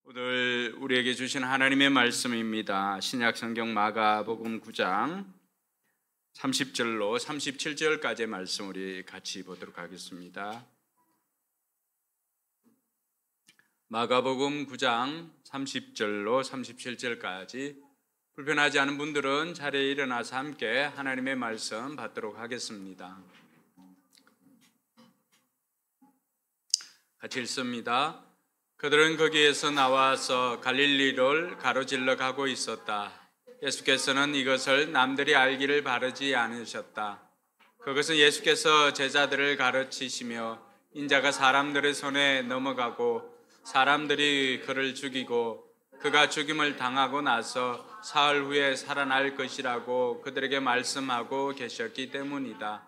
오늘 우리에게 주신 하나님의 말씀입니다. 신약 성경 마가복음 9장 30절로 37절까지의 말씀 우리 같이 보도록 하겠습니다. 마가복음 9장 30절로 37절까지 불편하지 않은 분들은 자리에 일어나서 함께 하나님의 말씀 받도록 하겠습니다. 같이 읽습니다. 그들은 거기에서 나와서 갈릴리를 가로질러 가고 있었다. 예수께서는 이것을 남들이 알기를 바라지 않으셨다. 그것은 예수께서 제자들을 가르치시며 인자가 사람들의 손에 넘어가고 사람들이 그를 죽이고 그가 죽임을 당하고 나서 사흘 후에 살아날 것이라고 그들에게 말씀하고 계셨기 때문이다.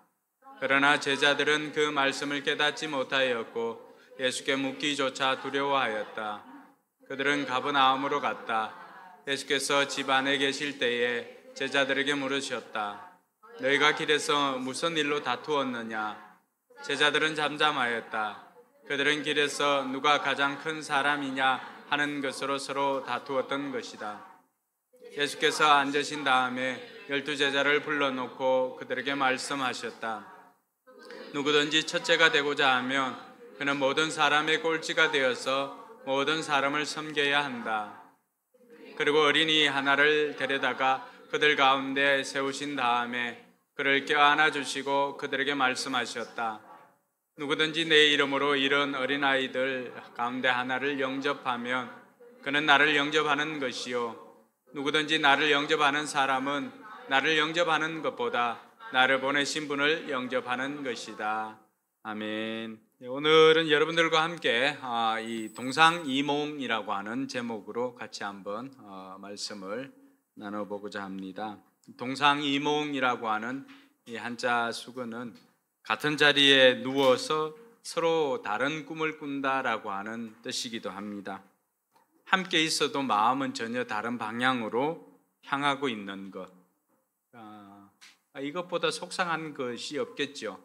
그러나 제자들은 그 말씀을 깨닫지 못하였고 예수께 묻기조차 두려워하였다. 그들은 가버나움으로 갔다. 예수께서 집 안에 계실 때에 제자들에게 물으셨다. 너희가 길에서 무슨 일로 다투었느냐? 제자들은 잠잠하였다. 그들은 길에서 누가 가장 큰 사람이냐 하는 것으로 서로 다투었던 것이다. 예수께서 앉으신 다음에 12 제자를 불러놓고 그들에게 말씀하셨다. 누구든지 첫째가 되고자 하면 그는 모든 사람의 꼴찌가 되어서 모든 사람을 섬겨야 한다. 그리고 어린이 하나를 데려다가 그들 가운데 세우신 다음에 그를 껴안아 주시고 그들에게 말씀하셨다. 누구든지 내 이름으로 이런 어린아이들 가운데 하나를 영접하면 그는 나를 영접하는 것이요. 누구든지 나를 영접하는 사람은 나를 영접하는 것보다 나를 보내신 분을 영접하는 것이다. 아멘. 오늘은 여러분들과 함께 이 동상이몽이라고 하는 제목으로 같이 한번 말씀을 나눠보고자 합니다. 동상이몽이라고 하는 이 한자 수어는 같은 자리에 누워서 서로 다른 꿈을 꾼다라고 하는 뜻이기도 합니다. 함께 있어도 마음은 전혀 다른 방향으로 향하고 있는 것. 이것보다 속상한 것이 없겠죠.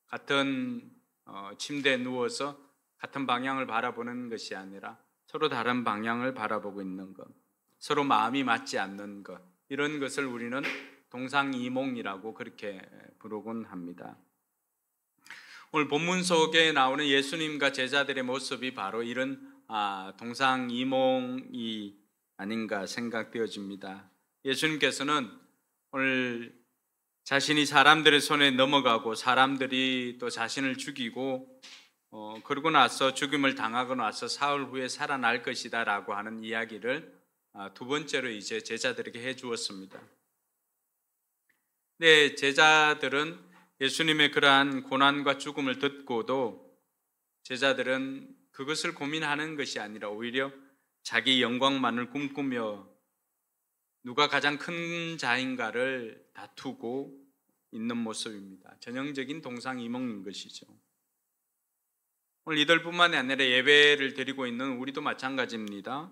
같은 침대에 누워서 같은 방향을 바라보는 것이 아니라 서로 다른 방향을 바라보고 있는 것, 서로 마음이 맞지 않는 것, 이런 것을 우리는 동상이몽이라고 그렇게 부르곤 합니다. 오늘 본문 속에 나오는 예수님과 제자들의 모습이 바로 이런 동상이몽이 아닌가 생각되어집니다. 예수님께서는 오늘 자신이 사람들의 손에 넘어가고 사람들이 또 자신을 죽이고 그러고 나서 죽임을 당하고 나서 사흘 후에 살아날 것이다 라고 하는 이야기를 두 번째로 이제 제자들에게 해 주었습니다. 네, 제자들은 예수님의 그러한 고난과 죽음을 듣고도 제자들은 그것을 고민하는 것이 아니라 오히려 자기 영광만을 꿈꾸며 누가 가장 큰 자인가를 다투고 있는 모습입니다. 전형적인 동상이몽인 것이죠. 오늘 이들뿐만이 아니라 예배를 드리고 있는 우리도 마찬가지입니다.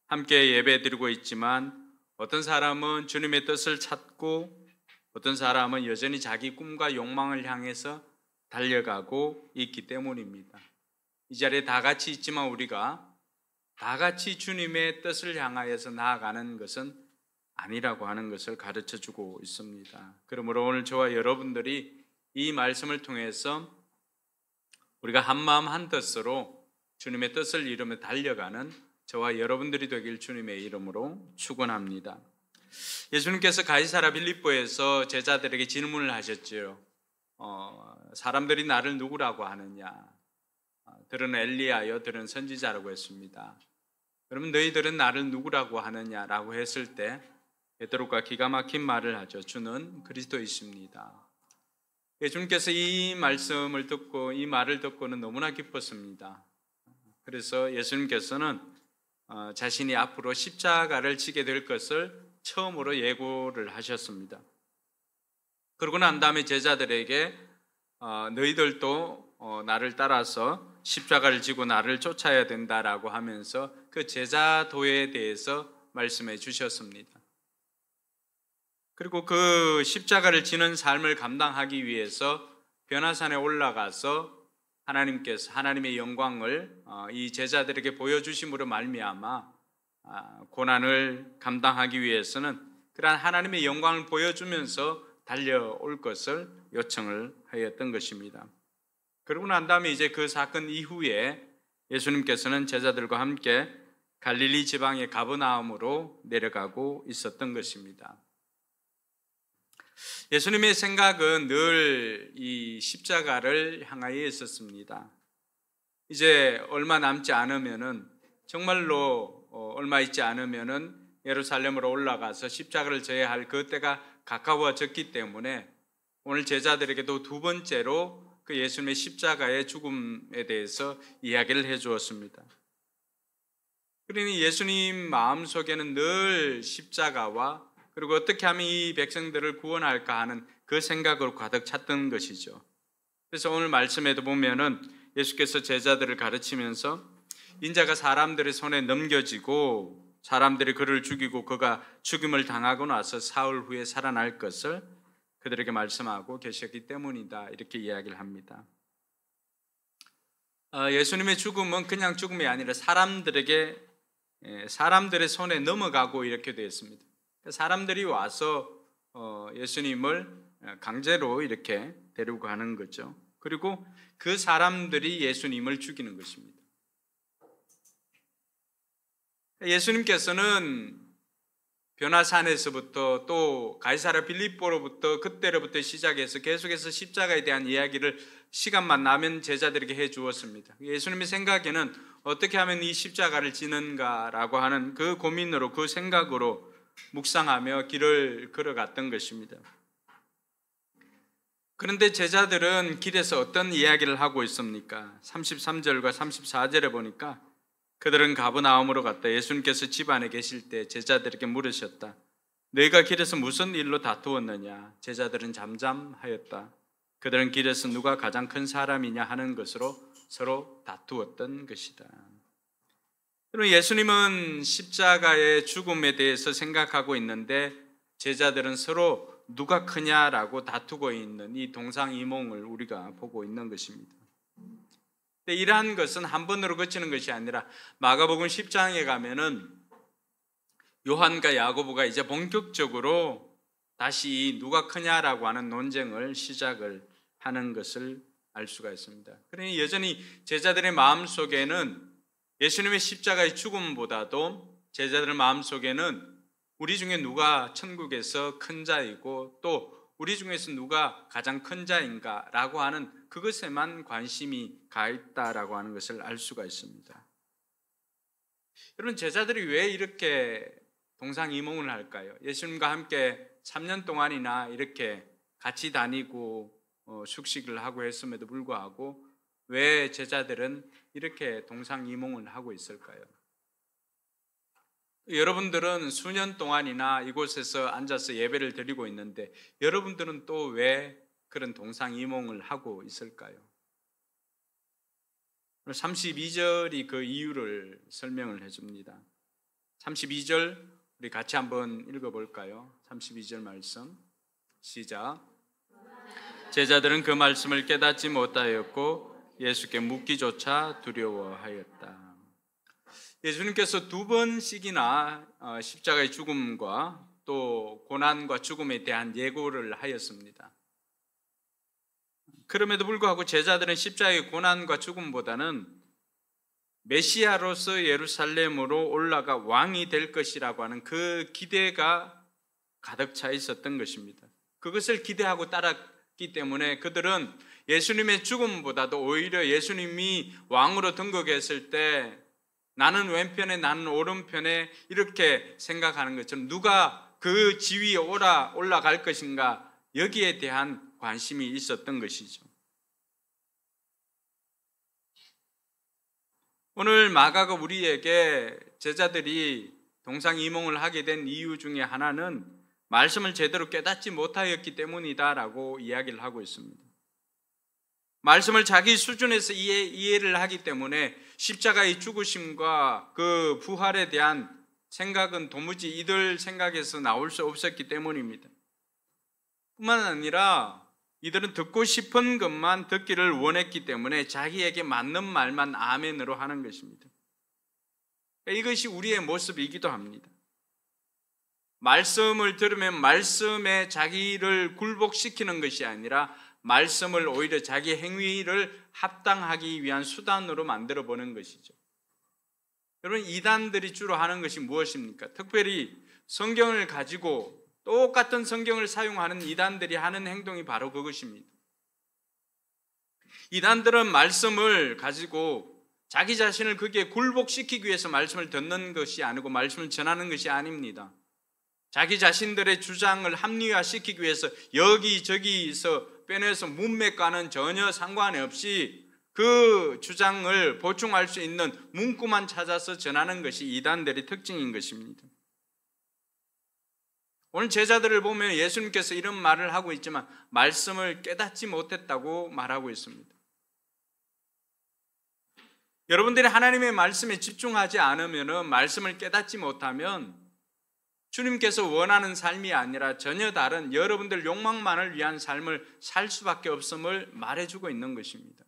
함께 예배 드리고 있지만 어떤 사람은 주님의 뜻을 찾고 어떤 사람은 여전히 자기 꿈과 욕망을 향해서 달려가고 있기 때문입니다. 이 자리에 다 같이 있지만 우리가 다 같이 주님의 뜻을 향하여서 나아가는 것은 아니라고 하는 것을 가르쳐주고 있습니다. 그러므로 오늘 저와 여러분들이 이 말씀을 통해서 우리가 한마음 한뜻으로 주님의 뜻을 이루며 달려가는 저와 여러분들이 되길 주님의 이름으로 축원합니다. 예수님께서 가이사랴 빌립보에서 제자들에게 질문을 하셨죠. 사람들이 나를 누구라고 하느냐? 들은 엘리야요, 들은 선지자라고 했습니다. 그러면 너희들은 나를 누구라고 하느냐라고 했을 때 베드로가 기가 막힌 말을 하죠. 주는 그리스도이십니다. 예수님께서 이 말씀을 듣고 이 말을 듣고는 너무나 기뻤습니다. 그래서 예수님께서는 자신이 앞으로 십자가를 지게 될 것을 처음으로 예고를 하셨습니다. 그러고 난 다음에 제자들에게 너희들도 나를 따라서 십자가를 지고 나를 쫓아야 된다라고 하면서 그 제자도에 대해서 말씀해 주셨습니다. 그리고 그 십자가를 지는 삶을 감당하기 위해서 변화산에 올라가서 하나님께서 하나님의 영광을 이 제자들에게 보여주심으로 말미암아 고난을 감당하기 위해서는 그러한 하나님의 영광을 보여주면서 달려올 것을 요청을 하였던 것입니다. 그러고 난 다음에 이제 그 사건 이후에 예수님께서는 제자들과 함께 갈릴리 지방의 가버나움으로 내려가고 있었던 것입니다. 예수님의 생각은 늘 이 십자가를 향하여 있었습니다. 이제 얼마 남지 않으면은 정말로 얼마 있지 않으면은 예루살렘으로 올라가서 십자가를 져야 할 그 때가 가까워졌기 때문에 오늘 제자들에게도 두 번째로 그 예수님의 십자가의 죽음에 대해서 이야기를 해 주었습니다. 그러니 예수님 마음속에는 늘 십자가와 그리고 어떻게 하면 이 백성들을 구원할까 하는 그 생각으로 가득 찼던 것이죠. 그래서 오늘 말씀에도 보면은 예수께서 제자들을 가르치면서 인자가 사람들의 손에 넘겨지고 사람들이 그를 죽이고 그가 죽임을 당하고 나서 사흘 후에 살아날 것을 그들에게 말씀하고 계셨기 때문이다, 이렇게 이야기를 합니다. 예수님의 죽음은 그냥 죽음이 아니라 사람들의 손에 넘어가고 이렇게 되었습니다. 사람들이 와서 예수님을 강제로 이렇게 데리고 가는 거죠. 그리고 그 사람들이 예수님을 죽이는 것입니다. 예수님께서는 변화산에서부터 또 가이사랴 빌립보로부터 그때로부터 시작해서 계속해서 십자가에 대한 이야기를 시간만 나면 제자들에게 해 주었습니다. 예수님의 생각에는 어떻게 하면 이 십자가를 지는가라고 하는 그 고민으로, 그 생각으로 묵상하며 길을 걸어갔던 것입니다. 그런데 제자들은 길에서 어떤 이야기를 하고 있습니까? 33절과 34절에 보니까 그들은 가버나움으로 갔다. 예수님께서 집 안에 계실 때 제자들에게 물으셨다. 너희가 길에서 무슨 일로 다투었느냐? 제자들은 잠잠하였다. 그들은 길에서 누가 가장 큰 사람이냐 하는 것으로 서로 다투었던 것이다. 여러분, 예수님은 십자가의 죽음에 대해서 생각하고 있는데 제자들은 서로 누가 크냐라고 다투고 있는 이 동상이몽을 우리가 보고 있는 것입니다. 이러한 것은 한 번으로 그치는 것이 아니라 마가복음 10장에 가면은 요한과 야고보가 이제 본격적으로 다시 누가 크냐라고 하는 논쟁을 시작을 하는 것을 알 수가 있습니다. 그러니 여전히 제자들의 마음속에는 예수님의 십자가의 죽음보다도 제자들의 마음속에는 우리 중에 누가 천국에서 큰 자이고 또 우리 중에서 누가 가장 큰 자인가라고 하는 그것에만 관심이 가 있다라고 하는 것을 알 수가 있습니다. 여러분, 제자들이 왜 이렇게 동상이몽을 할까요? 예수님과 함께 3년 동안이나 이렇게 같이 다니고 숙식을 하고 했음에도 불구하고 왜 제자들은 이렇게 동상이몽을 하고 있을까요? 여러분들은 수년 동안이나 이곳에서 앉아서 예배를 드리고 있는데 여러분들은 또 왜 그런 동상이몽을 하고 있을까요? 32절이 그 이유를 설명을 해줍니다. 32절 우리 같이 한번 읽어볼까요? 32절 말씀 시작. 제자들은 그 말씀을 깨닫지 못하였고 예수께 묻기조차 두려워하였다. 예수님께서 두 번씩이나 십자가의 죽음과 또 고난과 죽음에 대한 예고를 하였습니다. 그럼에도 불구하고 제자들은 십자가의 고난과 죽음보다는 메시아로서 예루살렘으로 올라가 왕이 될 것이라고 하는 그 기대가 가득 차 있었던 것입니다. 그것을 기대하고 따랐기 때문에 그들은 예수님의 죽음보다도 오히려 예수님이 왕으로 등극했을 때 나는 왼편에 나는 오른편에 이렇게 생각하는 것처럼 누가 그 지위에 올라갈 것인가, 여기에 대한 관심이 있었던 것이죠. 오늘 마가가 우리에게 제자들이 동상이몽을 하게 된 이유 중에 하나는 말씀을 제대로 깨닫지 못하였기 때문이다라고 이야기를 하고 있습니다. 말씀을 자기 수준에서 이해를 하기 때문에 십자가의 죽으심과 그 부활에 대한 생각은 도무지 이들 생각에서 나올 수 없었기 때문입니다. 뿐만 아니라 이들은 듣고 싶은 것만 듣기를 원했기 때문에 자기에게 맞는 말만 아멘으로 하는 것입니다. 이것이 우리의 모습이기도 합니다. 말씀을 들으면 말씀에 자기를 굴복시키는 것이 아니라 말씀을 오히려 자기 행위를 합당하기 위한 수단으로 만들어 보는 것이죠. 여러분, 이단들이 주로 하는 것이 무엇입니까? 특별히 성경을 가지고 똑같은 성경을 사용하는 이단들이 하는 행동이 바로 그것입니다. 이단들은 말씀을 가지고 자기 자신을 거기에 굴복시키기 위해서 말씀을 듣는 것이 아니고 말씀을 전하는 것이 아닙니다. 자기 자신들의 주장을 합리화시키기 위해서 여기저기서 빼내서 문맥과는 전혀 상관없이 그 주장을 보충할 수 있는 문구만 찾아서 전하는 것이 이단들의 특징인 것입니다. 오늘 제자들을 보면 예수님께서 이런 말을 하고 있지만 말씀을 깨닫지 못했다고 말하고 있습니다. 여러분들이 하나님의 말씀에 집중하지 않으면, 말씀을 깨닫지 못하면 주님께서 원하는 삶이 아니라 전혀 다른 여러분들 욕망만을 위한 삶을 살 수밖에 없음을 말해주고 있는 것입니다.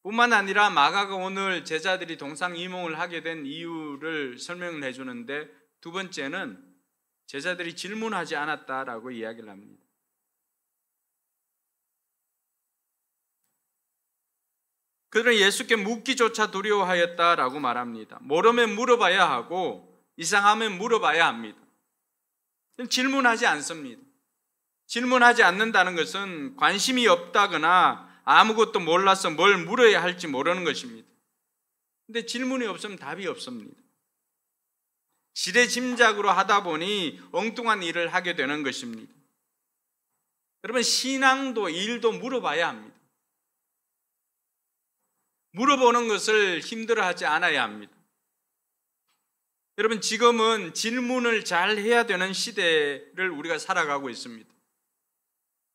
뿐만 아니라 마가가 오늘 제자들이 동상이몽을 하게 된 이유를 설명을 해주는데, 두 번째는 제자들이 질문하지 않았다라고 이야기를 합니다. 그들은 예수께 묻기조차 두려워하였다라고 말합니다. 모르면 물어봐야 하고 이상하면 물어봐야 합니다. 질문하지 않습니다. 질문하지 않는다는 것은 관심이 없다거나 아무것도 몰라서 뭘 물어야 할지 모르는 것입니다. 그런데 질문이 없으면 답이 없습니다. 지레짐작으로 하다 보니 엉뚱한 일을 하게 되는 것입니다. 여러분, 신앙도 일도 물어봐야 합니다. 물어보는 것을 힘들어하지 않아야 합니다. 여러분, 지금은 질문을 잘 해야 되는 시대를 우리가 살아가고 있습니다.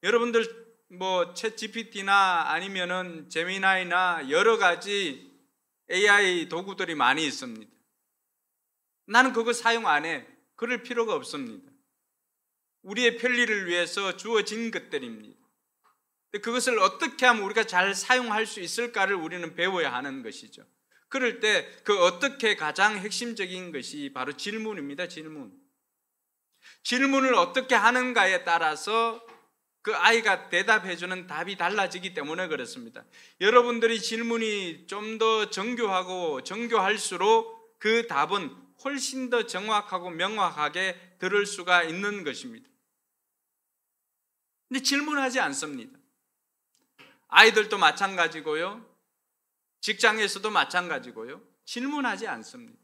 여러분들 챗 GPT나 아니면은 제미나이나 여러 가지 AI 도구들이 많이 있습니다. 나는 그거 사용 안 해. 그럴 필요가 없습니다. 우리의 편리를 위해서 주어진 것들입니다. 그것을 어떻게 하면 우리가 잘 사용할 수 있을까를 우리는 배워야 하는 것이죠. 그럴 때 그 어떻게 가장 핵심적인 것이 바로 질문입니다. 질문을 어떻게 하는가에 따라서 그 아이가 대답해주는 답이 달라지기 때문에 그렇습니다. 여러분들이 질문이 좀 더 정교하고 정교할수록 그 답은 훨씬 더 정확하고 명확하게 들을 수가 있는 것입니다. 근데 질문하지 않습니다. 아이들도 마찬가지고요. 직장에서도 마찬가지고요. 질문하지 않습니다.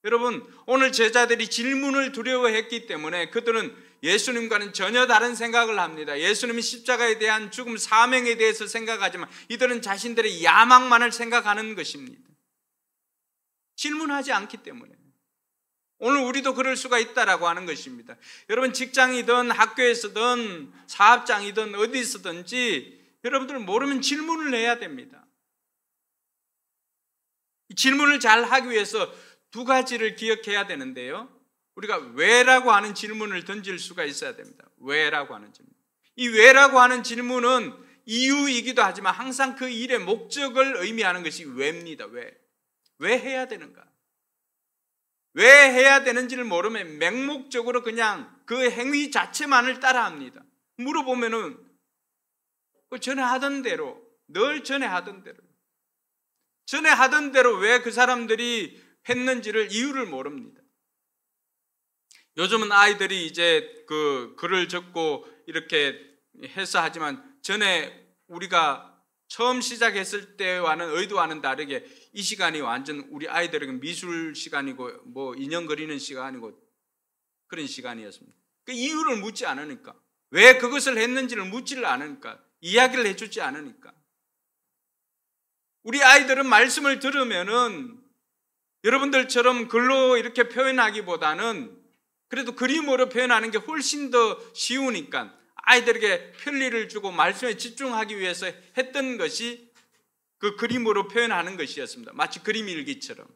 여러분, 오늘 제자들이 질문을 두려워했기 때문에 그들은 예수님과는 전혀 다른 생각을 합니다. 예수님이 십자가에 대한 죽음 사명에 대해서 생각하지만 이들은 자신들의 야망만을 생각하는 것입니다. 질문하지 않기 때문에. 오늘 우리도 그럴 수가 있다라고 하는 것입니다. 여러분, 직장이든 학교에서든 사업장이든 어디서든지 여러분들 모르면 질문을 해야 됩니다. 질문을 잘 하기 위해서 두 가지를 기억해야 되는데요. 우리가 왜라고 하는 질문을 던질 수가 있어야 됩니다. 왜라고 하는 질문. 이 왜라고 하는 질문은 이유이기도 하지만 항상 그 일의 목적을 의미하는 것이 왜입니다. 왜 해야 되는가? 왜 해야 되는지를 모르면 맹목적으로 그냥 그 행위 자체만을 따라합니다. 물어보면은 전에 하던 대로, 늘 전에 하던 대로 왜 그 사람들이 했는지를 이유를 모릅니다. 요즘은 아이들이 이제 그 글을 적고 이렇게 해서 하지만 전에 우리가 처음 시작했을 때와는 의도와는 다르게 이 시간이 완전 우리 아이들에게 미술 시간이고 뭐 인형 그리는 시간이고 그런 시간이었습니다. 그 이유를 묻지 않으니까, 왜 그것을 했는지를 묻지를 않으니까, 이야기를 해주지 않으니까. 우리 아이들은 말씀을 들으면은 여러분들처럼 글로 이렇게 표현하기보다는 그래도 그림으로 표현하는 게 훨씬 더 쉬우니까 아이들에게 편리를 주고 말씀에 집중하기 위해서 했던 것이 그 그림으로 표현하는 것이었습니다. 마치 그림 일기처럼.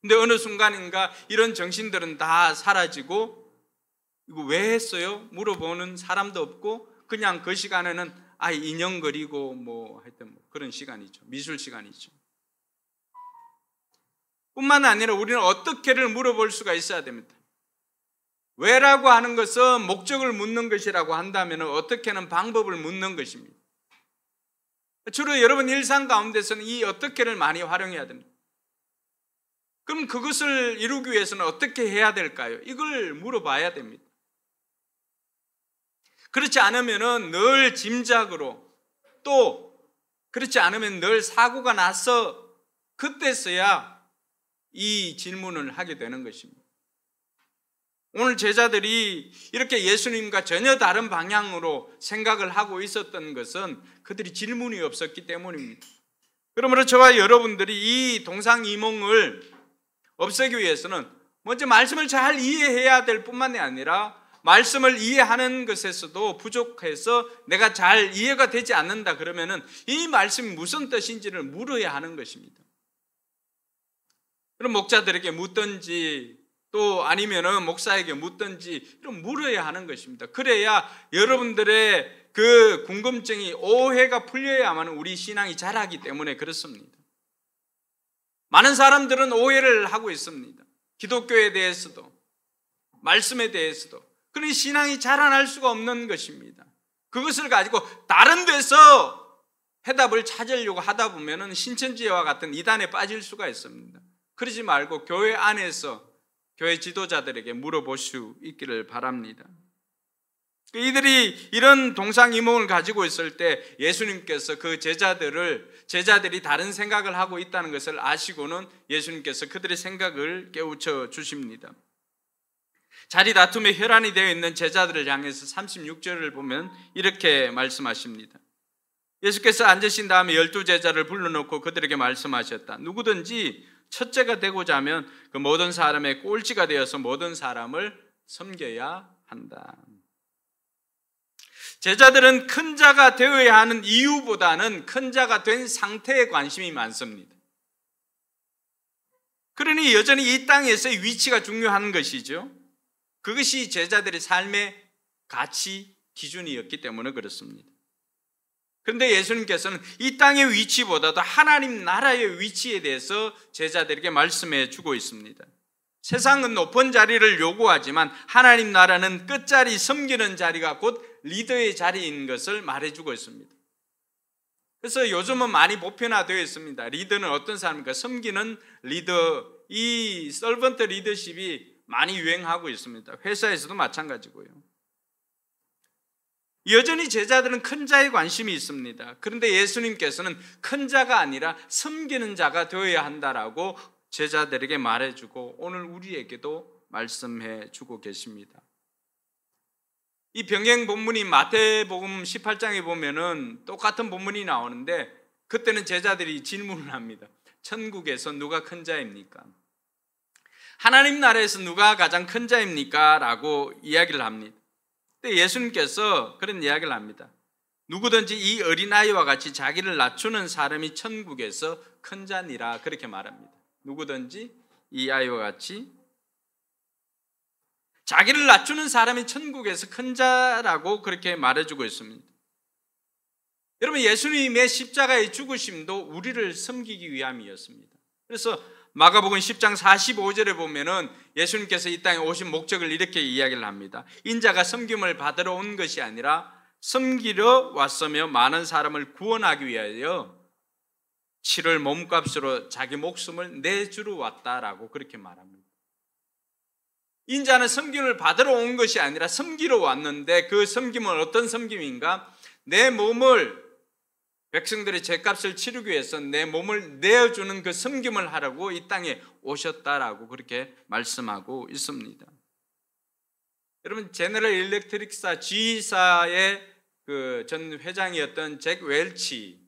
근데 어느 순간인가 이런 정신들은 다 사라지고 이거 왜 했어요? 물어보는 사람도 없고 그냥 그 시간에는 인형 그리고 뭐 하여튼 뭐 그런 시간이죠. 미술 시간이죠. 뿐만 아니라 우리는 어떻게를 물어볼 수가 있어야 됩니다. 왜라고 하는 것은 목적을 묻는 것이라고 한다면 어떻게는 방법을 묻는 것입니다. 주로 여러분 일상 가운데서는 이 어떻게를 많이 활용해야 됩니다. 그럼 그것을 이루기 위해서는 어떻게 해야 될까요? 이걸 물어봐야 됩니다. 그렇지 않으면 늘 짐작으로, 또 그렇지 않으면 늘 사고가 나서 그때서야 이 질문을 하게 되는 것입니다. 오늘 제자들이 이렇게 예수님과 전혀 다른 방향으로 생각을 하고 있었던 것은 그들이 질문이 없었기 때문입니다. 그러므로 저와 여러분들이 이 동상이몽을 없애기 위해서는 먼저 말씀을 잘 이해해야 될 뿐만이 아니라 말씀을 이해하는 것에서도 부족해서 내가 잘 이해가 되지 않는다 그러면은 이 말씀이 무슨 뜻인지를 물어야 하는 것입니다. 그럼 목자들에게 묻든지 또 아니면은 목사에게 묻든지 이런 물어야 하는 것입니다. 그래야 여러분들의 그 궁금증이, 오해가 풀려야만 우리 신앙이 자라기 때문에 그렇습니다. 많은 사람들은 오해를 하고 있습니다. 기독교에 대해서도 말씀에 대해서도. 그러니 신앙이 자라날 수가 없는 것입니다. 그것을 가지고 다른 데서 해답을 찾으려고 하다 보면은 신천지와 같은 이단에 빠질 수가 있습니다. 그러지 말고 교회 안에서 교회 지도자들에게 물어볼 수 있기를 바랍니다. 이들이 이런 동상이몽을 가지고 있을 때 예수님께서 그 제자들이 다른 생각을 하고 있다는 것을 아시고는 예수님께서 그들의 생각을 깨우쳐 주십니다. 자리 다툼에 혈안이 되어 있는 제자들을 향해서 36절을 보면 이렇게 말씀하십니다. 예수께서 앉으신 다음에 12제자를 불러놓고 그들에게 말씀하셨다. 누구든지 첫째가 되고자 하면 그 모든 사람의 꼴찌가 되어서 모든 사람을 섬겨야 한다. 제자들은 큰 자가 되어야 하는 이유보다는 큰 자가 된 상태에 관심이 많습니다. 그러니 여전히 이 땅에서의 위치가 중요한 것이죠. 그것이 제자들의 삶의 가치 기준이었기 때문에 그렇습니다. 그런데 예수님께서는 이 땅의 위치보다도 하나님 나라의 위치에 대해서 제자들에게 말씀해 주고 있습니다. 세상은 높은 자리를 요구하지만 하나님 나라는 끝자리 섬기는 자리가 곧 리더의 자리인 것을 말해주고 있습니다. 그래서 요즘은 많이 보편화되어 있습니다. 리더는 어떤 사람입니까? 섬기는 리더, 이 서번트 리더십이 많이 유행하고 있습니다. 회사에서도 마찬가지고요. 여전히 제자들은 큰 자에 관심이 있습니다. 그런데 예수님께서는 큰 자가 아니라 섬기는 자가 되어야 한다라고 제자들에게 말해주고 오늘 우리에게도 말씀해 주고 계십니다. 이 병행 본문인 마태복음 18장에 보면은 똑같은 본문이 나오는데 그때는 제자들이 질문을 합니다. 천국에서 누가 큰 자입니까? 하나님 나라에서 누가 가장 큰 자입니까? 라고 이야기를 합니다. 근데 예수님께서 그런 이야기를 합니다. 누구든지 이 어린아이와 같이 자기를 낮추는 사람이 천국에서 큰 자니라 그렇게 말합니다. 누구든지 이 아이와 같이 자기를 낮추는 사람이 천국에서 큰 자라고 그렇게 말해주고 있습니다. 여러분 예수님의 십자가의 죽으심도 우리를 섬기기 위함이었습니다. 그래서 마가복음 10장 45절에 보면은 예수님께서 이 땅에 오신 목적을 이렇게 이야기를 합니다. 인자가 섬김을 받으러 온 것이 아니라 섬기러 왔으며 많은 사람을 구원하기 위하여 치를 몸값으로 자기 목숨을 내주러 왔다라고 그렇게 말합니다. 인자는 섬김을 받으러 온 것이 아니라 섬기러 왔는데 그 섬김은 어떤 섬김인가? 내 몸을 백성들의 죄값을 치르기 위해서 내 몸을 내어주는 그 섬김을 하라고 이 땅에 오셨다라고 그렇게 말씀하고 있습니다. 여러분 제너럴 일렉트릭사 G사의 그 전 회장이었던 잭 웰치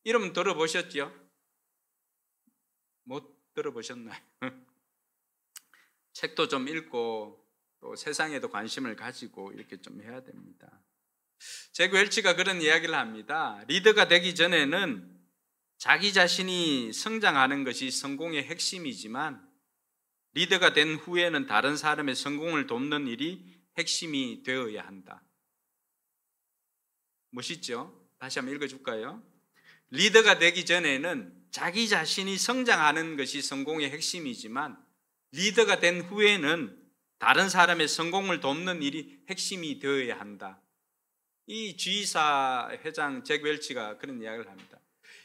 이름 들어보셨죠? 못 들어보셨나요? 책도 좀 읽고 또 세상에도 관심을 가지고 이렇게 좀 해야 됩니다. 잭 웰치가 그런 이야기를 합니다. 리더가 되기 전에는 자기 자신이 성장하는 것이 성공의 핵심이지만 리더가 된 후에는 다른 사람의 성공을 돕는 일이 핵심이 되어야 한다. 멋있죠? 다시 한번 읽어줄까요? 리더가 되기 전에는 자기 자신이 성장하는 것이 성공의 핵심이지만 리더가 된 후에는 다른 사람의 성공을 돕는 일이 핵심이 되어야 한다. 이 G사 회장 잭 웰치가 그런 이야기를 합니다.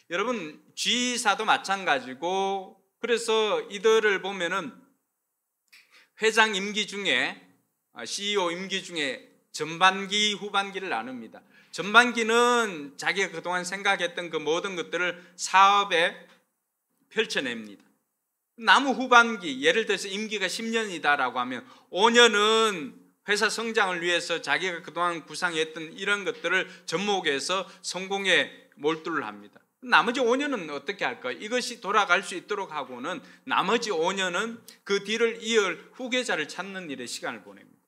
여러분, G사도 마찬가지고, 그래서 이들을 보면은 회장 임기 중에, CEO 임기 중에 전반기, 후반기를 나눕니다. 전반기는 자기가 그동안 생각했던 그 모든 것들을 사업에 펼쳐냅니다. 남은 후반기, 예를 들어서 임기가 10년이다라고 하면 5년은 회사 성장을 위해서 자기가 그동안 구상했던 이런 것들을 접목해서 성공에 몰두를 합니다. 나머지 5년은 어떻게 할까요? 이것이 돌아갈 수 있도록 하고는 나머지 5년은 그 뒤를 이을 후계자를 찾는 일에 시간을 보냅니다.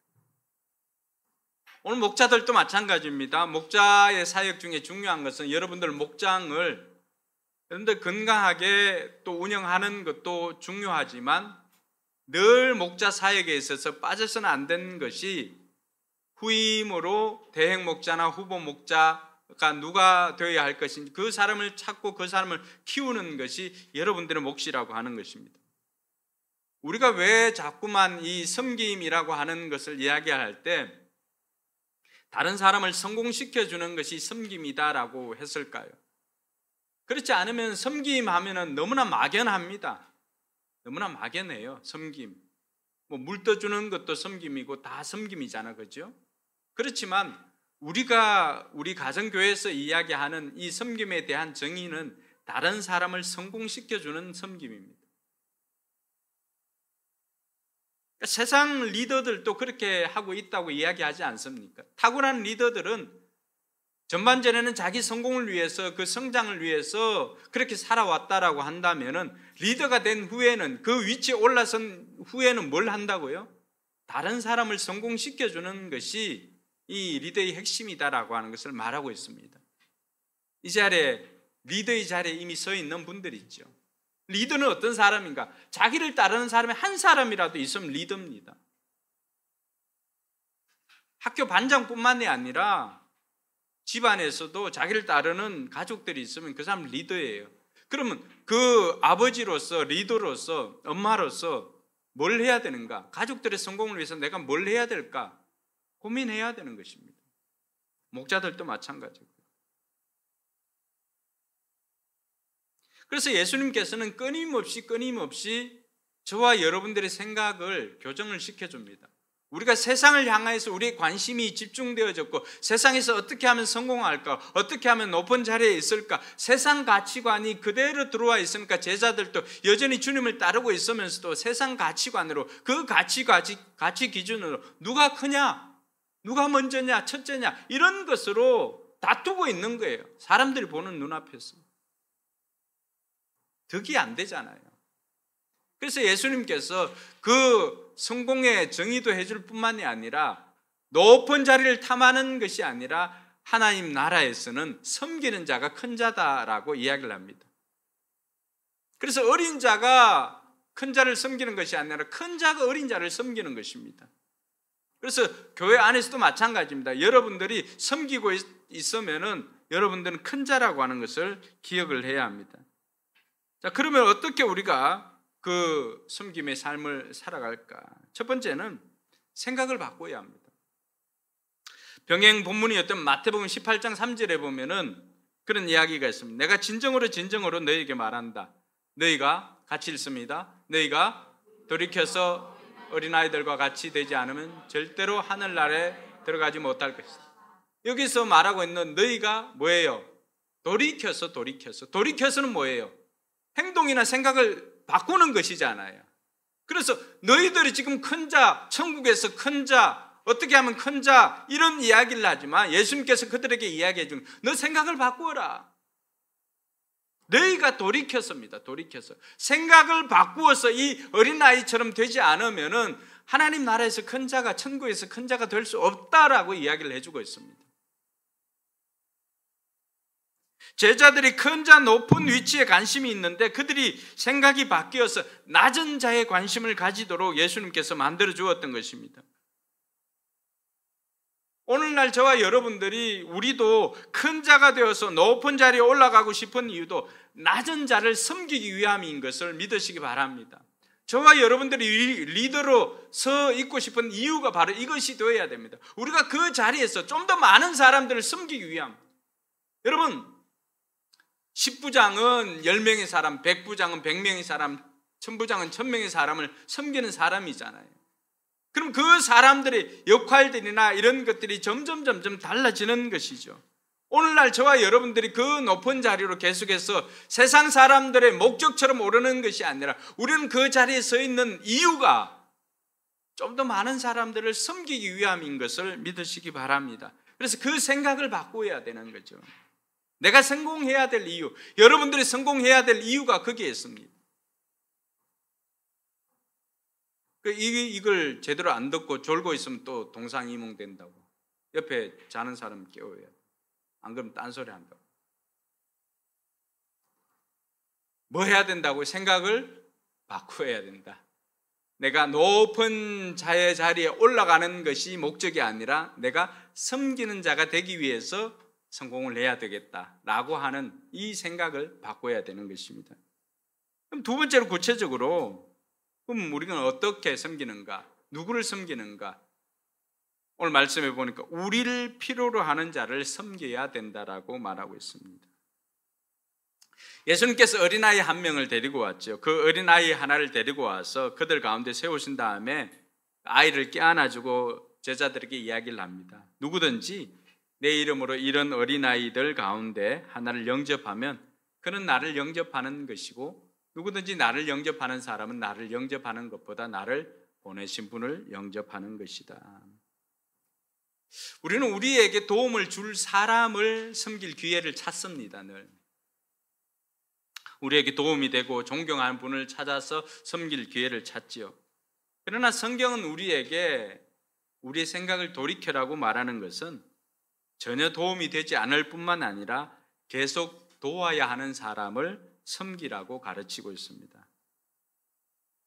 오늘 목자들도 마찬가지입니다. 목자의 사역 중에 중요한 것은 여러분들 목장을 여러분들 건강하게 또 운영하는 것도 중요하지만 늘 목자 사역에 있어서 빠져서는 안 되는 것이 후임으로 대행 목자나 후보 목자가 누가 되어야 할 것인지 그 사람을 찾고 그 사람을 키우는 것이 여러분들의 몫이라고 하는 것입니다. 우리가 왜 자꾸만 이 섬김이라고 하는 것을 이야기할 때 다른 사람을 성공시켜주는 것이 섬김이다라고 했을까요? 그렇지 않으면 섬김하면 너무나 막연합니다. 너무나 막연해요. 섬김. 물 떠주는 것도 섬김이고 다 섬김이잖아, 그죠? 그렇지만 우리가 우리 가정교회에서 이야기하는 이 섬김에 대한 정의는 다른 사람을 성공시켜주는 섬김입니다. 세상 리더들도 그렇게 하고 있다고 이야기하지 않습니까? 탁월한 리더들은 전반전에는 자기 성공을 위해서 그 성장을 위해서 그렇게 살아왔다라고 한다면은 리더가 된 후에는 그 위치에 올라선 후에는 뭘 한다고요? 다른 사람을 성공시켜주는 것이 이 리더의 핵심이다라고 하는 것을 말하고 있습니다. 이 자리에 리더의 자리에 이미 서 있는 분들이 있죠. 리더는 어떤 사람인가? 자기를 따르는 사람이 한 사람이라도 있으면 리더입니다. 학교 반장뿐만이 아니라 집안에서도 자기를 따르는 가족들이 있으면 그 사람은 리더예요. 그러면 그 아버지로서, 리더로서, 엄마로서 뭘 해야 되는가? 가족들의 성공을 위해서 내가 뭘 해야 될까? 고민해야 되는 것입니다. 목자들도 마찬가지고. 그래서 예수님께서는 끊임없이 저와 여러분들의 생각을 교정을 시켜줍니다. 우리가 세상을 향해서 우리의 관심이 집중되어졌고 세상에서 어떻게 하면 성공할까? 어떻게 하면 높은 자리에 있을까? 세상 가치관이 그대로 들어와 있으니까 제자들도 여전히 주님을 따르고 있으면서도 세상 가치관으로 그 가치 기준으로 누가 크냐? 누가 먼저냐? 첫째냐? 이런 것으로 다투고 있는 거예요. 사람들이 보는 눈앞에서. 득이 안 되잖아요. 그래서 예수님께서 그 성공의 정의도 해줄 뿐만이 아니라 높은 자리를 탐하는 것이 아니라 하나님 나라에서는 섬기는 자가 큰 자다라고 이야기를 합니다. 그래서 어린 자가 큰 자를 섬기는 것이 아니라 큰 자가 어린 자를 섬기는 것입니다. 그래서 교회 안에서도 마찬가지입니다. 여러분들이 섬기고 있으면은 여러분들은 큰 자라고 하는 것을 기억을 해야 합니다. 자, 그러면 어떻게 우리가 그 섬김의 삶을 살아갈까? 첫 번째는 생각을 바꿔야 합니다. 병행 본문이었던 마태복음 18장 3절에 보면은 그런 이야기가 있습니다. 내가 진정으로 너희에게 말한다. 너희가 같이 읽습니다. 너희가 돌이켜서 어린아이들과 같이 되지 않으면 절대로 하늘나라에 들어가지 못할 것이다. 여기서 말하고 있는 너희가 뭐예요? 돌이켜서는 뭐예요? 행동이나 생각을 바꾸는 것이잖아요. 그래서 너희들이 지금 큰 자, 천국에서 큰 자, 어떻게 하면 큰 자, 이런 이야기를 하지만 예수님께서 그들에게 이야기해 준 너 생각을 바꾸어라. 너희가 돌이켜서입니다. 돌이켜서 생각을 바꾸어서 이 어린아이처럼 되지 않으면은 하나님 나라에서 큰 자가, 천국에서 큰 자가 될 수 없다라고 이야기를 해주고 있습니다. 제자들이 큰 자 높은 위치에 관심이 있는데 그들이 생각이 바뀌어서 낮은 자에 관심을 가지도록 예수님께서 만들어 주었던 것입니다. 오늘날 저와 여러분들이 우리도 큰 자가 되어서 높은 자리에 올라가고 싶은 이유도 낮은 자를 섬기기 위함인 것을 믿으시기 바랍니다. 저와 여러분들이 리더로 서 있고 싶은 이유가 바로 이것이 되어야 됩니다. 우리가 그 자리에서 좀 더 많은 사람들을 섬기기 위함. 여러분, 10부장은 10명의 사람, 100부장은 100명의 사람, 1000부장은 1000명의 사람을 섬기는 사람이잖아요. 그럼 그 사람들의 역할들이나 이런 것들이 점점 달라지는 것이죠. 오늘날 저와 여러분들이 그 높은 자리로 계속해서 세상 사람들의 목적처럼 오르는 것이 아니라 우리는 그 자리에 서 있는 이유가 좀 더 많은 사람들을 섬기기 위함인 것을 믿으시기 바랍니다. 그래서 그 생각을 바꿔야 되는 거죠. 내가 성공해야 될 이유, 여러분들이 성공해야 될 이유가 거기에 있습니다. 이걸 제대로 안 듣고 졸고 있으면 또 동상이몽 된다고. 옆에 자는 사람 깨워야 돼. 안 그러면 딴소리 한다고. 뭐 해야 된다고? 생각을 바꿔야 된다. 내가 높은 자의 자리에 올라가는 것이 목적이 아니라 내가 섬기는 자가 되기 위해서 성공을 해야 되겠다라고 하는 이 생각을 바꿔야 되는 것입니다. 그럼 두 번째로 구체적으로 그럼 우리는 어떻게 섬기는가? 누구를 섬기는가? 오늘 말씀해 보니까 우리를 필요로 하는 자를 섬겨야 된다라고 말하고 있습니다. 예수님께서 어린아이 한 명을 데리고 왔죠. 그 어린아이 하나를 데리고 와서 그들 가운데 세우신 다음에 아이를 껴안아주고 제자들에게 이야기를 합니다. 누구든지 내 이름으로 이런 어린아이들 가운데 하나를 영접하면 그는 나를 영접하는 것이고 누구든지 나를 영접하는 사람은 나를 영접하는 것보다 나를 보내신 분을 영접하는 것이다. 우리는 우리에게 도움을 줄 사람을 섬길 기회를 찾습니다. 늘 우리에게 도움이 되고 존경하는 분을 찾아서 섬길 기회를 찾지요. 그러나 성경은 우리에게 우리의 생각을 돌이켜라고 말하는 것은 전혀 도움이 되지 않을 뿐만 아니라 계속 도와야 하는 사람을 섬기라고 가르치고 있습니다.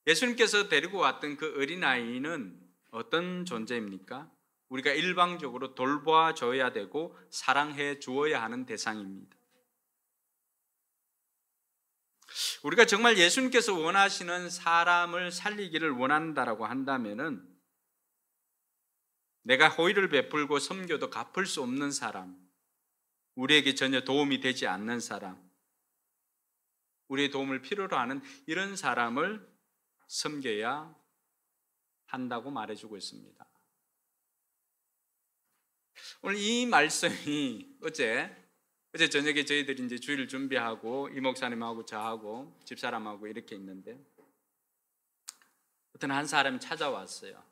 예수님께서 데리고 왔던 그 어린아이는 어떤 존재입니까? 우리가 일방적으로 돌봐줘야 되고 사랑해 주어야 하는 대상입니다. 우리가 정말 예수님께서 원하시는 사람을 살리기를 원한다라고 한다면은 내가 호의를 베풀고 섬겨도 갚을 수 없는 사람, 우리에게 전혀 도움이 되지 않는 사람, 우리의 도움을 필요로 하는 이런 사람을 섬겨야 한다고 말해주고 있습니다. 오늘 이 말씀이 어제 저녁에 저희들이 이제 주일을 준비하고 이 목사님하고 저하고 집사람하고 이렇게 있는데 어떤 한 사람이 찾아왔어요.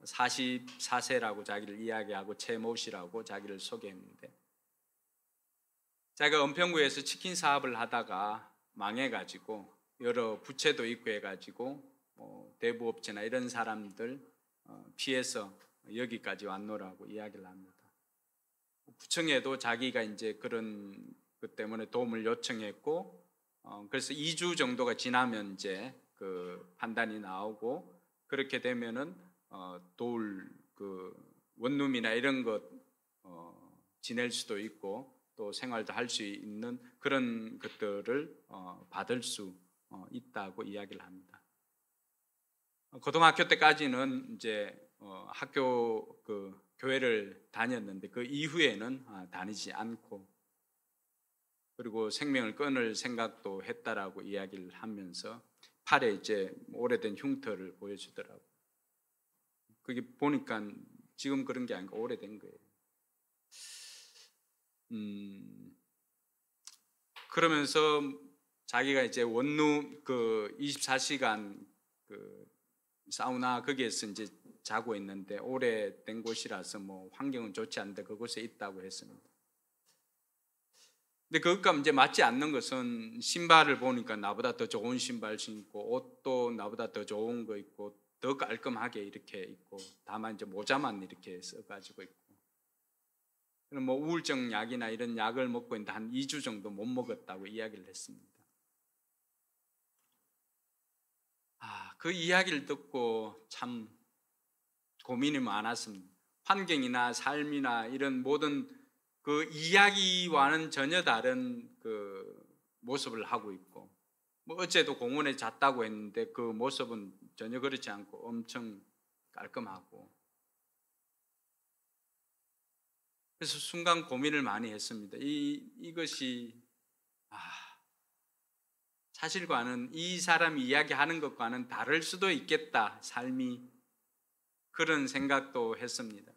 44세라고 자기를 이야기하고 최모 씨라고 자기를 소개했는데 자기가 은평구에서 치킨 사업을 하다가 망해가지고 여러 부채도 있고 해가지고 대부업체나 이런 사람들 피해서 여기까지 왔노라고 이야기를 합니다. 구청에도 자기가 이제 그런 것 때문에 도움을 요청했고 그래서 2주 정도가 지나면 이제 그 판단이 나오고 그렇게 되면은 도울 그 원룸이나 이런 것 지낼 수도 있고 또 생활도 할 수 있는 그런 것들을 받을 수 있다고 이야기를 합니다. 고등학교 때까지는 이제 학교 그 교회를 다녔는데 그 이후에는 다니지 않고 그리고 생명을 끊을 생각도 했다라고 이야기를 하면서 팔에 이제 오래된 흉터를 보여주더라고요. 그게 보니까 지금 그런 게 아니고 오래된 거예요. 그러면서 자기가 이제 원룸 그 24시간 그 사우나 거기에서 이제 자고 있는데 오래된 곳이라서 뭐 환경은 좋지 않은데 그곳에 있다고 했습니다. 근데 그것과 이제 맞지 않는 것은 신발을 보니까 나보다 더 좋은 신발 신고 옷도 나보다 더 좋은 거 입고 더 깔끔하게 이렇게 입고 다만 이제 모자만 이렇게 써가지고 있고 그럼 뭐 우울증 약이나 이런 약을 먹고 있는데 한 2주 정도 못 먹었다고 이야기를 했습니다. 그 이야기를 듣고 참 고민이 많았습니다. 환경이나 삶이나 이런 모든 그 이야기와는 전혀 다른 그 모습을 하고 있고, 뭐 어제도 공원에 잤다고 했는데 그 모습은 전혀 그렇지 않고 엄청 깔끔하고, 그래서 순간 고민을 많이 했습니다. 이것이 사실과는, 이 사람이 이야기하는 것과는 다를 수도 있겠다, 삶이. 그런 생각도 했습니다.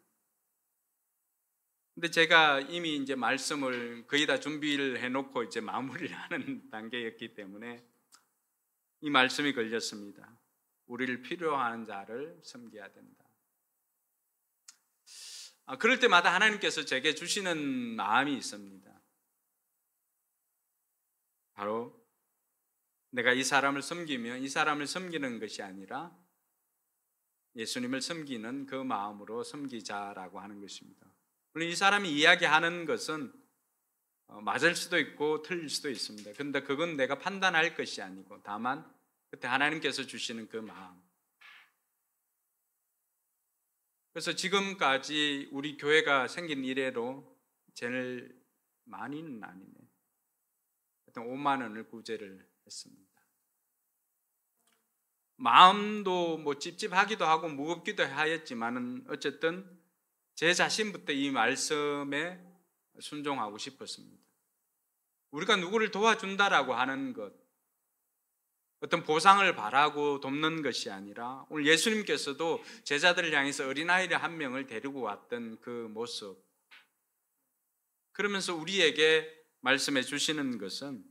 근데 제가 이미 이제 말씀을 거의 다 준비를 해놓고 이제 마무리를 하는 단계였기 때문에 이 말씀이 걸렸습니다. 우리를 필요한 자를 섬겨야 된다. 그럴 때마다 하나님께서 제게 주시는 마음이 있습니다. 바로 내가 이 사람을 섬기면 이 사람을 섬기는 것이 아니라 예수님을 섬기는 그 마음으로 섬기자라고 하는 것입니다. 물론 이 사람이 이야기하는 것은 맞을 수도 있고 틀릴 수도 있습니다. 그런데 그건 내가 판단할 것이 아니고 다만 그때 하나님께서 주시는 그 마음. 그래서 지금까지 우리 교회가 생긴 이래로 제일 많이는 아니네, 하여튼 5만 원을 구제를 했습니다. 마음도 뭐 찝찝하기도 하고 무겁기도 하였지만은 어쨌든 제 자신부터 이 말씀에 순종하고 싶었습니다. 우리가 누구를 도와준다라고 하는 것, 어떤 보상을 바라고 돕는 것이 아니라 오늘 예수님께서도 제자들을 향해서 어린아이를 한 명을 데리고 왔던 그 모습, 그러면서 우리에게 말씀해 주시는 것은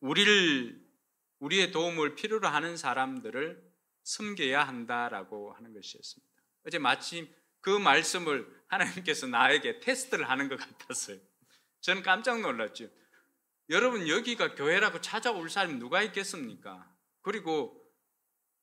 우리의 도움을 필요로 하는 사람들을 섬겨야 한다라고 하는 것이었습니다. 어제 마침 그 말씀을 하나님께서 나에게 테스트를 하는 것 같았어요. 저는 깜짝 놀랐죠. 여러분, 여기가 교회라고 찾아올 사람이 누가 있겠습니까? 그리고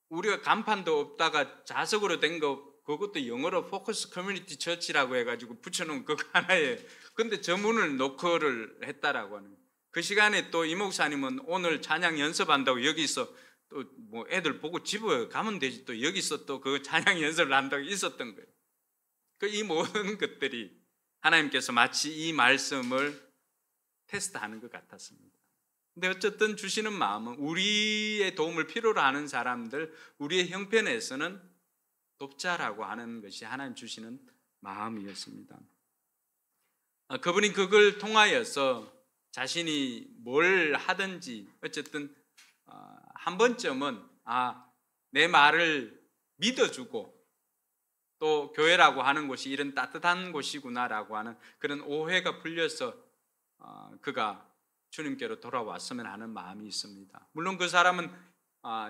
우리가 간판도 없다가 자석으로 된 거, 그것도 영어로 포커스 커뮤니티 처치라고 해가지고 붙여놓은 그거 하나에, 근데 저 문을 노크를 했다라고 하는 거예요. 그 시간에 또 이 목사님은 오늘 찬양 연습한다고 여기서 또 뭐 애들 보고 집에 가면 되지, 또 여기서 또 그 찬양 연습을 한다고 있었던 거예요. 이 모든 것들이 하나님께서 마치 이 말씀을 테스트하는 것 같았습니다. 근데 어쨌든 주시는 마음은 우리의 도움을 필요로 하는 사람들, 우리의 형편에서는 돕자라고 하는 것이 하나님 주시는 마음이었습니다. 그분이 그걸 통하여서 자신이 뭘 하든지 어쨌든 한 번쯤은 내 말을 믿어주고 또 교회라고 하는 곳이 이런 따뜻한 곳이구나라고 하는 그런 오해가 풀려서 그가 주님께로 돌아왔으면 하는 마음이 있습니다. 물론 그 사람은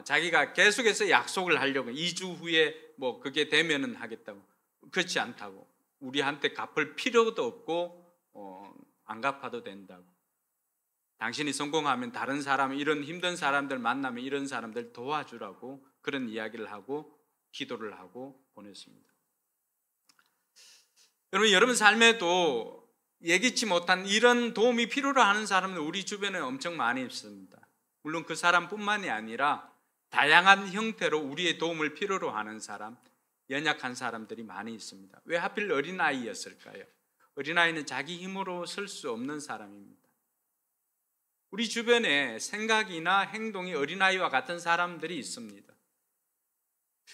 자기가 계속해서 약속을 하려고 2주 후에 뭐 그게 되면은 하겠다고, 그렇지 않다고, 우리한테 갚을 필요도 없고 안 갚아도 된다고, 당신이 성공하면 다른 사람, 이런 힘든 사람들 만나면 이런 사람들 도와주라고 그런 이야기를 하고 기도를 하고 보냈습니다. 여러분 삶에도 예기치 못한 이런 도움이 필요로 하는 사람은 우리 주변에 엄청 많이 있습니다. 물론 그 사람뿐만이 아니라 다양한 형태로 우리의 도움을 필요로 하는 사람, 연약한 사람들이 많이 있습니다. 왜 하필 어린아이였을까요? 어린아이는 자기 힘으로 설 수 없는 사람입니다. 우리 주변에 생각이나 행동이 어린아이와 같은 사람들이 있습니다.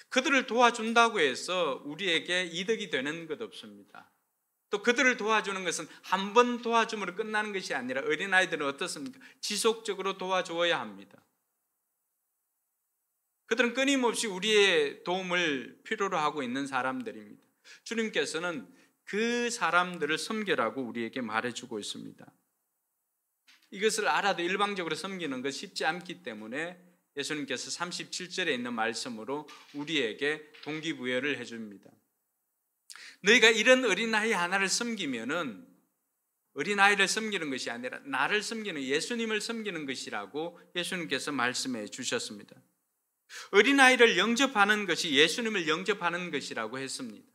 그들을 도와준다고 해서 우리에게 이득이 되는 것 없습니다. 또 그들을 도와주는 것은 한 번 도와줌으로 끝나는 것이 아니라 어린아이들은 어떻습니까? 지속적으로 도와주어야 합니다. 그들은 끊임없이 우리의 도움을 필요로 하고 있는 사람들입니다. 주님께서는 그 사람들을 섬기라고 우리에게 말해주고 있습니다. 이것을 알아도 일방적으로 섬기는 것 쉽지 않기 때문에 예수님께서 37절에 있는 말씀으로 우리에게 동기부여를 해줍니다. 너희가 이런 어린아이 하나를 섬기면은 어린아이를 섬기는 것이 아니라 나를 섬기는, 예수님을 섬기는 것이라고 예수님께서 말씀해 주셨습니다. 어린아이를 영접하는 것이 예수님을 영접하는 것이라고 했습니다.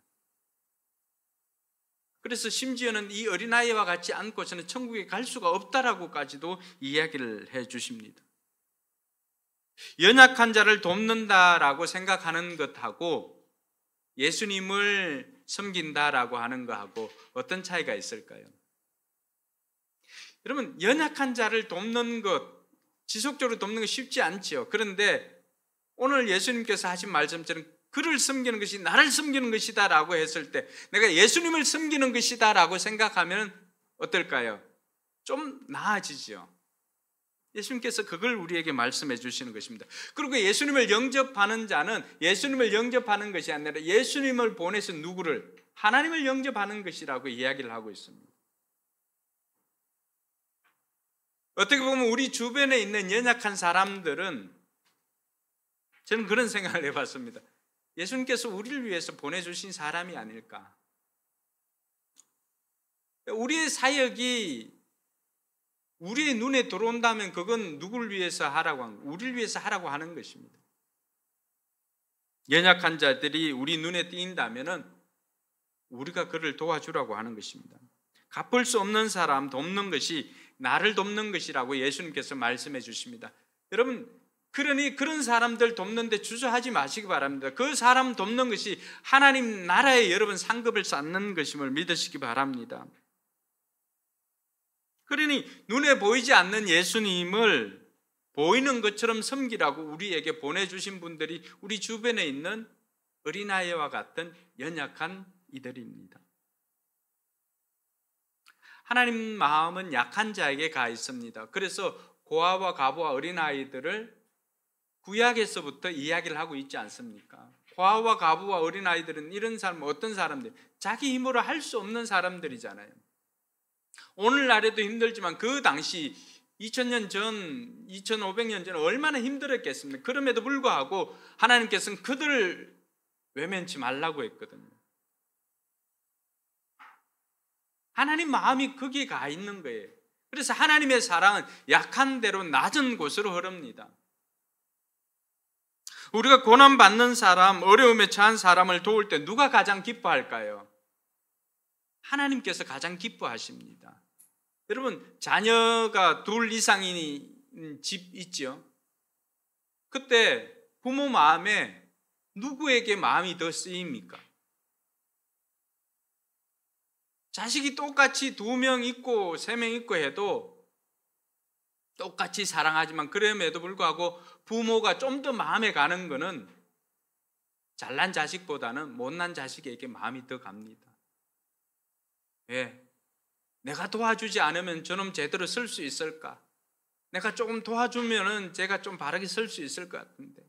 그래서 심지어는 이 어린아이와 같이 않고서는 천국에 갈 수가 없다라고까지도 이야기를 해 주십니다. 연약한 자를 돕는다라고 생각하는 것하고 예수님을 섬긴다라고 하는 거하고 어떤 차이가 있을까요? 여러분, 연약한 자를 돕는 것, 지속적으로 돕는 것 쉽지 않지요. 그런데 오늘 예수님께서 하신 말씀처럼 그를 섬기는 것이 나를 섬기는 것이다 라고 했을 때, 내가 예수님을 섬기는 것이다 라고 생각하면 어떨까요? 좀 나아지죠. 예수님께서 그걸 우리에게 말씀해 주시는 것입니다. 그리고 예수님을 영접하는 자는 예수님을 영접하는 것이 아니라 예수님을 보내서 누구를? 하나님을 영접하는 것이라고 이야기를 하고 있습니다. 어떻게 보면 우리 주변에 있는 연약한 사람들은, 저는 그런 생각을 해봤습니다. 예수님께서 우리를 위해서 보내주신 사람이 아닐까. 우리의 사역이 우리의 눈에 들어온다면 그건 누구를 위해서 하라고 하는 거예요? 우리를 위해서 하라고 하는 것입니다. 연약한 자들이 우리 눈에 띄인다면 우리가 그를 도와주라고 하는 것입니다. 갚을 수 없는 사람 돕는 것이 나를 돕는 것이라고 예수님께서 말씀해 주십니다. 여러분, 그러니 그런 사람들 돕는데 주저하지 마시기 바랍니다. 그 사람 돕는 것이 하나님 나라에 여러분 상급을 쌓는 것임을 믿으시기 바랍니다. 그러니 눈에 보이지 않는 예수님을 보이는 것처럼 섬기라고 우리에게 보내주신 분들이 우리 주변에 있는 어린아이와 같은 연약한 이들입니다. 하나님 마음은 약한 자에게 가 있습니다. 그래서 고아와 과부와 어린아이들을 구약에서부터 이야기를 하고 있지 않습니까? 고아와 과부와 어린아이들은 이런 사람, 어떤 사람들? 자기 힘으로 할 수 없는 사람들이잖아요. 오늘날에도 힘들지만 그 당시 2000년 전, 2500년 전 얼마나 힘들었겠습니까? 그럼에도 불구하고 하나님께서는 그들을 외면치 말라고 했거든요. 하나님 마음이 거기에 가 있는 거예요. 그래서 하나님의 사랑은 약한 대로 낮은 곳으로 흐릅니다. 우리가 고난받는 사람, 어려움에 처한 사람을 도울 때 누가 가장 기뻐할까요? 하나님께서 가장 기뻐하십니다. 여러분, 자녀가 둘 이상인 집 있죠? 그때 부모 마음에 누구에게 마음이 더 쓰입니까? 자식이 똑같이 2명 있고 3명 있고 해도 똑같이 사랑하지만 그럼에도 불구하고 부모가 좀 더 마음에 가는 거는 잘난 자식보다는 못난 자식에게 마음이 더 갑니다. 왜? 내가 도와주지 않으면 저놈 제대로 쓸 수 있을까? 내가 조금 도와주면은 제가 좀 바르게 쓸 수 있을 것 같은데.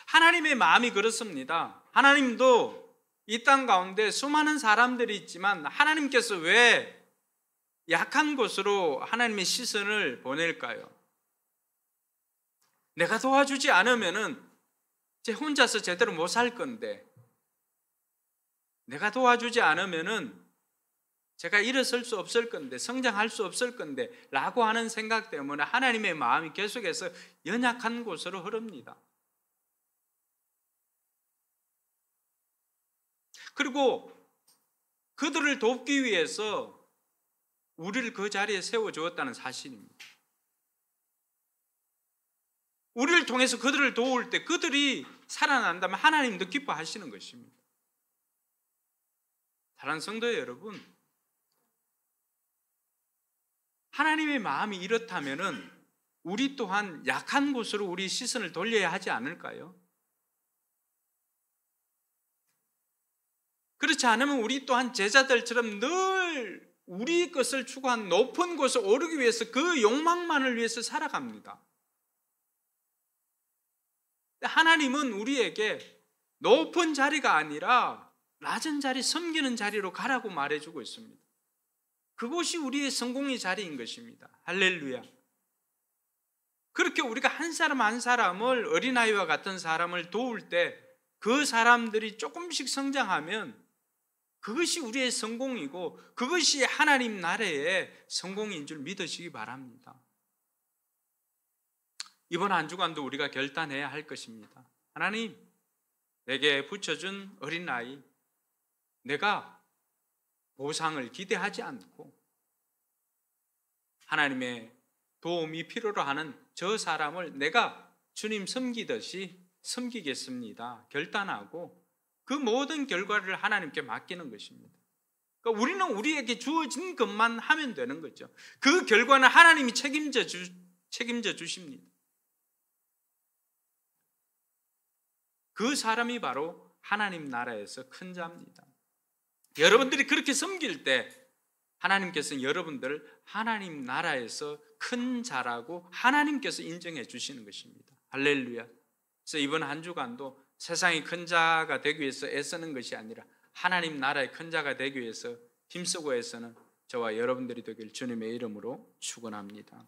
하나님의 마음이 그렇습니다. 하나님도 이 땅 가운데 수많은 사람들이 있지만 하나님께서 왜 약한 곳으로 하나님의 시선을 보낼까요? 내가 도와주지 않으면은 제 혼자서 제대로 못 살 건데, 내가 도와주지 않으면은 제가 일어설 수 없을 건데, 성장할 수 없을 건데 라고 하는 생각 때문에 하나님의 마음이 계속해서 연약한 곳으로 흐릅니다. 그리고 그들을 돕기 위해서 우리를 그 자리에 세워주었다는 사실입니다. 우리를 통해서 그들을 도울 때 그들이 살아난다면 하나님도 기뻐하시는 것입니다. 사랑하는 성도 여러분, 하나님의 마음이 이렇다면은 우리 또한 약한 곳으로 우리 시선을 돌려야 하지 않을까요? 그렇지 않으면 우리 또한 제자들처럼 늘 우리 것을 추구한 높은 곳에 오르기 위해서 그 욕망만을 위해서 살아갑니다. 하나님은 우리에게 높은 자리가 아니라 낮은 자리, 섬기는 자리로 가라고 말해주고 있습니다. 그곳이 우리의 성공의 자리인 것입니다. 할렐루야. 그렇게 우리가 한 사람 한 사람을, 어린아이와 같은 사람을 도울 때 그 사람들이 조금씩 성장하면 그것이 우리의 성공이고 그것이 하나님 나라의 성공인 줄 믿으시기 바랍니다. 이번 한 주간도 우리가 결단해야 할 것입니다. 하나님, 내게 붙여준 어린아이, 내가 보상을 기대하지 않고 하나님의 도움이 필요로 하는 저 사람을 내가 주님 섬기듯이 섬기겠습니다 결단하고 그 모든 결과를 하나님께 맡기는 것입니다. 그러니까 우리는 우리에게 주어진 것만 하면 되는 거죠. 그 결과는 하나님이 책임져 주십니다. 그 사람이 바로 하나님 나라에서 큰 자입니다. 여러분들이 그렇게 섬길 때 하나님께서는 여러분들을 하나님 나라에서 큰 자라고 하나님께서 인정해 주시는 것입니다. 할렐루야. 그래서 이번 한 주간도 세상의 큰 자가 되기 위해서 애쓰는 것이 아니라 하나님 나라의 큰 자가 되기 위해서 힘쓰고 애쓰는 저와 여러분들이 되길 주님의 이름으로 축원합니다.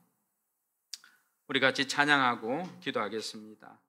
우리 같이 찬양하고 기도하겠습니다.